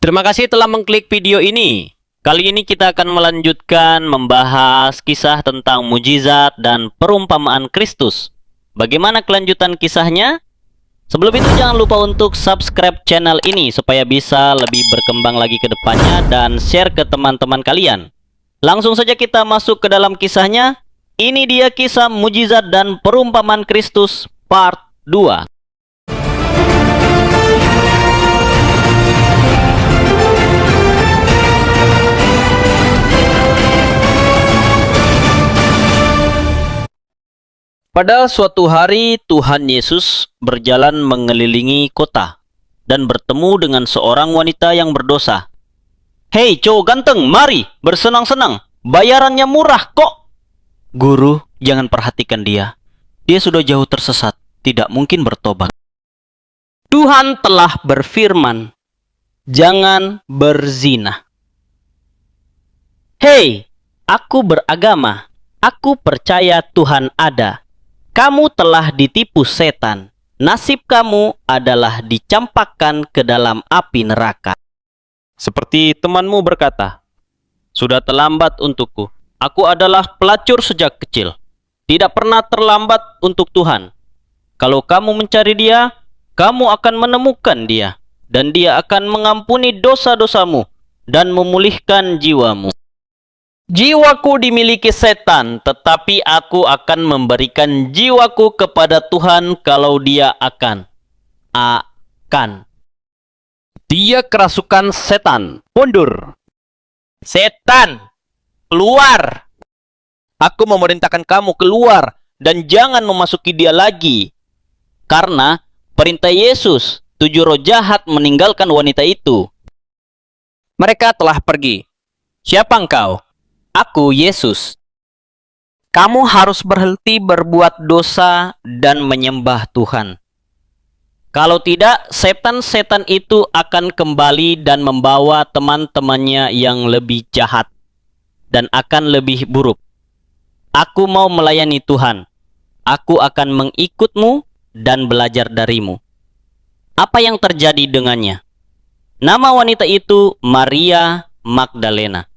Terima kasih telah mengklik video ini. Kali ini kita akan melanjutkan membahas kisah tentang mujizat dan perumpamaan Kristus. Bagaimana kelanjutan kisahnya? Sebelum itu jangan lupa untuk subscribe channel ini supaya bisa lebih berkembang lagi ke depannya dan share ke teman-teman kalian. Langsung saja kita masuk ke dalam kisahnya. Ini dia kisah mujizat dan perumpamaan Kristus part 2. Pada suatu hari, Tuhan Yesus berjalan mengelilingi kota dan bertemu dengan seorang wanita yang berdosa. "Hei, cowok ganteng, mari bersenang-senang. Bayarannya murah kok." "Guru, jangan perhatikan dia. Dia sudah jauh tersesat, tidak mungkin bertobat." Tuhan telah berfirman, "Jangan berzina." "Hei, aku beragama. Aku percaya Tuhan ada. Kamu telah ditipu setan. Nasib kamu adalah dicampakkan ke dalam api neraka." Seperti temanmu berkata, "Sudah terlambat untukku. Aku adalah pelacur sejak kecil. Tidak pernah terlambat untuk Tuhan. Kalau kamu mencari Dia, kamu akan menemukan Dia. Dan Dia akan mengampuni dosa-dosamu dan memulihkan jiwamu." "Jiwaku dimiliki setan, tetapi aku akan memberikan jiwaku kepada Tuhan kalau dia akan. Dia kerasukan setan, mundur. Setan, keluar. Aku memerintahkan kamu keluar dan jangan memasuki dia lagi." Karena perintah Yesus, 7 roh jahat meninggalkan wanita itu. Mereka telah pergi. "Siapa engkau?" "Aku Yesus." "Kamu harus berhenti berbuat dosa dan menyembah Tuhan. Kalau tidak, setan-setan itu akan kembali dan membawa teman-temannya yang lebih jahat dan akan lebih buruk. Aku mau melayani Tuhan. Aku akan mengikutmu dan belajar darimu." Apa yang terjadi dengannya? Nama wanita itu Maria Magdalena.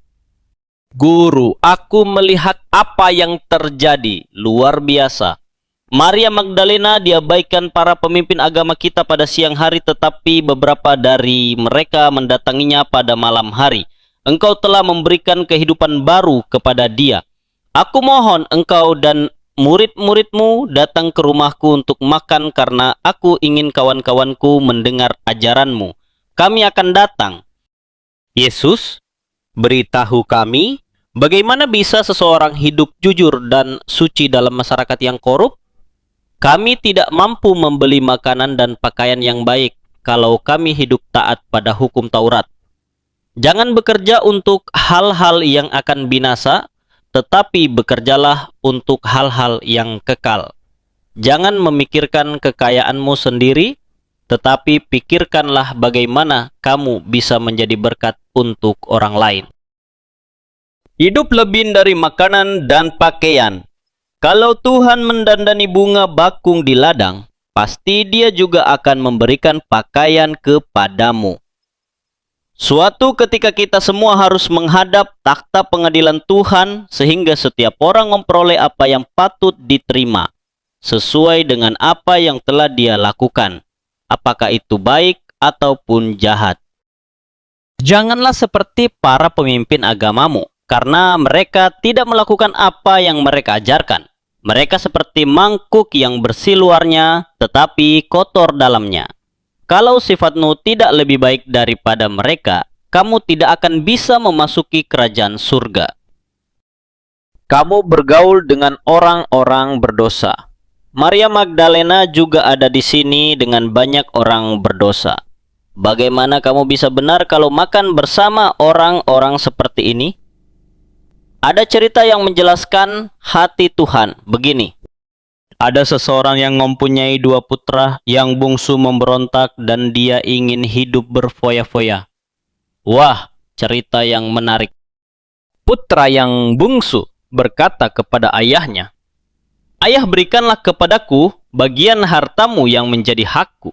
"Guru, aku melihat apa yang terjadi. Luar biasa. Maria Magdalena diabaikan para pemimpin agama kita pada siang hari, tetapi beberapa dari mereka mendatanginya pada malam hari. Engkau telah memberikan kehidupan baru kepada dia. Aku mohon engkau dan murid-muridmu datang ke rumahku untuk makan karena aku ingin kawan-kawanku mendengar ajaranmu. Kami akan datang." Yesus, "Beritahu kami, bagaimana bisa seseorang hidup jujur dan suci dalam masyarakat yang korup? Kami tidak mampu membeli makanan dan pakaian yang baik kalau kami hidup taat pada hukum Taurat. Jangan bekerja untuk hal-hal yang akan binasa, tetapi bekerjalah untuk hal-hal yang kekal. Jangan memikirkan kekayaanmu sendiri, tetapi pikirkanlah bagaimana kamu bisa menjadi berkat untuk orang lain. Hidup lebih dari makanan dan pakaian. Kalau Tuhan mendandani bunga bakung di ladang, pasti Dia juga akan memberikan pakaian kepadamu." Suatu ketika kita semua harus menghadap takhta pengadilan Tuhan, sehingga setiap orang memperoleh apa yang patut diterima, sesuai dengan apa yang telah dia lakukan, apakah itu baik ataupun jahat. Janganlah seperti para pemimpin agamamu, karena mereka tidak melakukan apa yang mereka ajarkan. Mereka seperti mangkuk yang bersih luarnya, tetapi kotor dalamnya. Kalau sifatmu tidak lebih baik daripada mereka, kamu tidak akan bisa memasuki kerajaan surga. Kamu bergaul dengan orang-orang berdosa. Maria Magdalena juga ada di sini dengan banyak orang berdosa. Bagaimana kamu bisa benar kalau makan bersama orang-orang seperti ini? Ada cerita yang menjelaskan hati Tuhan begini. Ada seseorang yang mempunyai 2 putra, yang bungsu memberontak dan dia ingin hidup berfoya-foya. Wah, cerita yang menarik. Putra yang bungsu berkata kepada ayahnya, "Ayah, berikanlah kepadaku bagian hartamu yang menjadi hakku."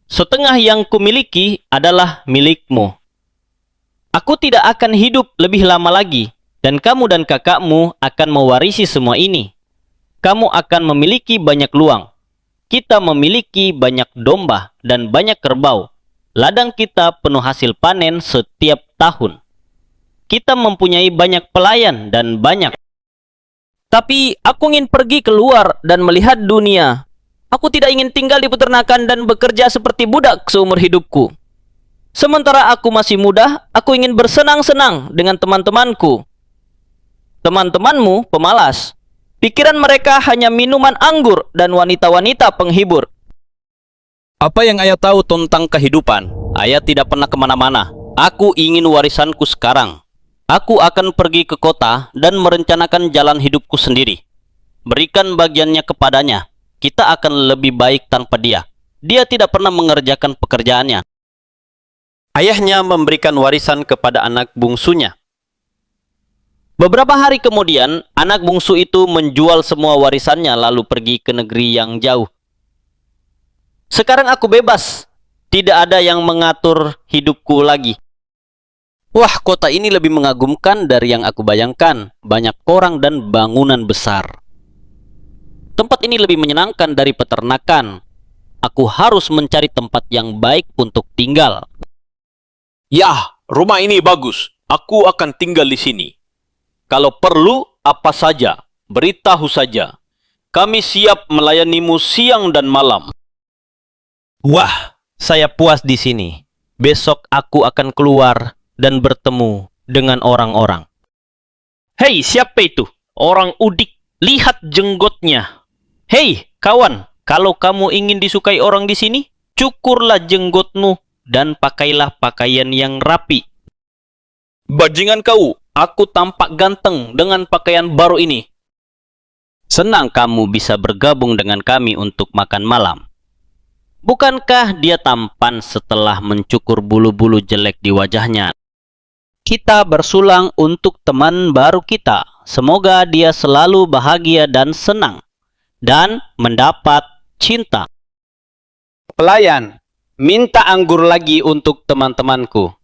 Setengah yang kumiliki adalah milikmu. Aku tidak akan hidup lebih lama lagi, dan kamu dan kakakmu akan mewarisi semua ini. Kamu akan memiliki banyak luang. Kita memiliki banyak domba dan banyak kerbau. Ladang kita penuh hasil panen setiap tahun. Kita mempunyai banyak pelayan dan banyak. Tapi aku ingin pergi keluar dan melihat dunia. Aku tidak ingin tinggal di peternakan dan bekerja seperti budak seumur hidupku. Sementara aku masih muda, aku ingin bersenang-senang dengan teman-temanku. Teman-temanmu pemalas. Pikiran mereka hanya minuman anggur dan wanita-wanita penghibur. Apa yang ayah tahu tentang kehidupan? Ayah tidak pernah kemana-mana. Aku ingin warisanku sekarang. Aku akan pergi ke kota dan merencanakan jalan hidupku sendiri. Berikan bagiannya kepadanya. Kita akan lebih baik tanpa dia. Dia tidak pernah mengerjakan pekerjaannya. Ayahnya memberikan warisan kepada anak bungsunya. Beberapa hari kemudian, anak bungsu itu menjual semua warisannya lalu pergi ke negeri yang jauh. Sekarang aku bebas. Tidak ada yang mengatur hidupku lagi. Wah, kota ini lebih mengagumkan dari yang aku bayangkan. Banyak orang dan bangunan besar. Tempat ini lebih menyenangkan dari peternakan. Aku harus mencari tempat yang baik untuk tinggal. Ya, rumah ini bagus. Aku akan tinggal di sini. Kalau perlu, apa saja, beritahu saja. Kami siap melayanimu siang dan malam. Wah, saya puas di sini. Besok aku akan keluar dan bertemu dengan orang-orang. Hei, siapa itu? Orang udik, lihat jenggotnya. Hei, kawan, kalau kamu ingin disukai orang di sini, cukurlah jenggotmu dan pakailah pakaian yang rapi. Bajingan kau, aku tampak ganteng dengan pakaian baru ini. Senang kamu bisa bergabung dengan kami untuk makan malam. Bukankah dia tampan setelah mencukur bulu-bulu jelek di wajahnya? Kita bersulang untuk teman baru kita. Semoga dia selalu bahagia dan senang. Dan mendapat cinta. Pelayan, minta anggur lagi untuk teman-temanku.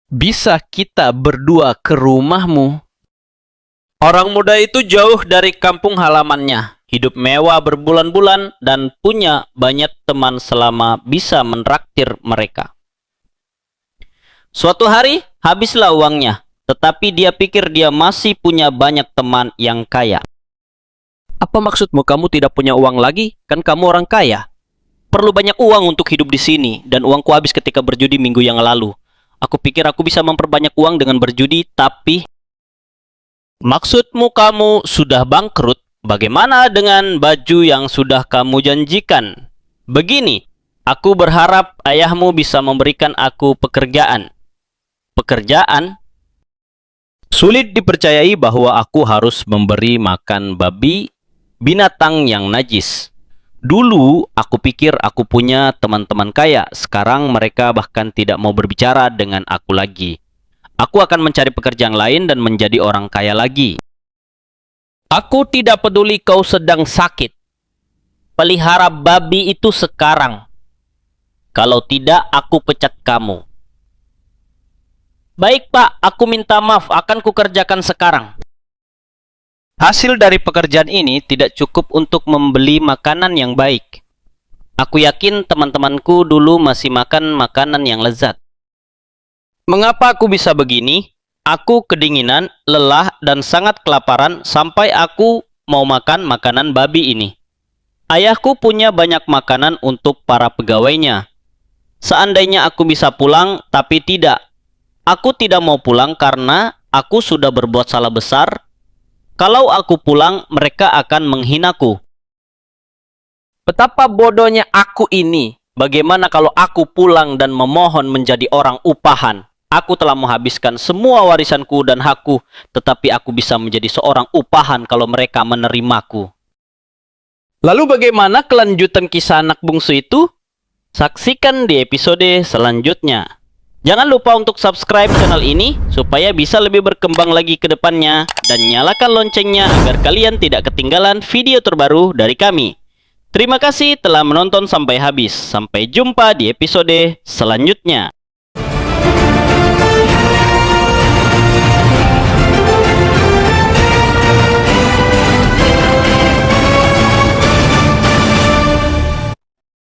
Bisa kita berdua ke rumahmu? Orang muda itu jauh dari kampung halamannya. Hidup mewah berbulan-bulan dan punya banyak teman selama bisa menraktir mereka. Suatu hari, habislah uangnya. Tetapi dia pikir dia masih punya banyak teman yang kaya. Apa maksudmu kamu tidak punya uang lagi? Kan kamu orang kaya. Perlu banyak uang untuk hidup di sini. Dan uangku habis ketika berjudi minggu yang lalu. Aku pikir aku bisa memperbanyak uang dengan berjudi, tapi... Maksudmu kamu sudah bangkrut? Bagaimana dengan baju yang sudah kamu janjikan? Begini, aku berharap ayahmu bisa memberikan aku pekerjaan. Pekerjaan? Sulit dipercayai bahwa aku harus memberi makan babi, binatang yang najis. Dulu aku pikir aku punya teman-teman kaya. Sekarang mereka bahkan tidak mau berbicara dengan aku lagi. Aku akan mencari pekerjaan lain dan menjadi orang kaya lagi. Aku tidak peduli kau sedang sakit. Pelihara babi itu sekarang. Kalau tidak, aku pecat kamu. Baik, Pak. Aku minta maaf. Akan kukerjakan sekarang. Hasil dari pekerjaan ini tidak cukup untuk membeli makanan yang baik. Aku yakin teman-temanku dulu masih makan makanan yang lezat. Mengapa aku bisa begini? Aku kedinginan, lelah, dan sangat kelaparan sampai aku mau makan makanan babi ini. Ayahku punya banyak makanan untuk para pegawainya. Seandainya aku bisa pulang, tapi tidak. Aku tidak mau pulang karena aku sudah berbuat salah besar. Kalau aku pulang, mereka akan menghinaku. Betapa bodohnya aku ini. Bagaimana kalau aku pulang dan memohon menjadi orang upahan? Aku telah menghabiskan semua warisanku dan hakku, tetapi aku bisa menjadi seorang upahan kalau mereka menerimaku. Lalu bagaimana kelanjutan kisah anak bungsu itu? Saksikan di episode selanjutnya. Jangan lupa untuk subscribe channel ini supaya bisa lebih berkembang lagi ke depannya dan nyalakan loncengnya agar kalian tidak ketinggalan video terbaru dari kami. Terima kasih telah menonton sampai habis. Sampai jumpa di episode selanjutnya.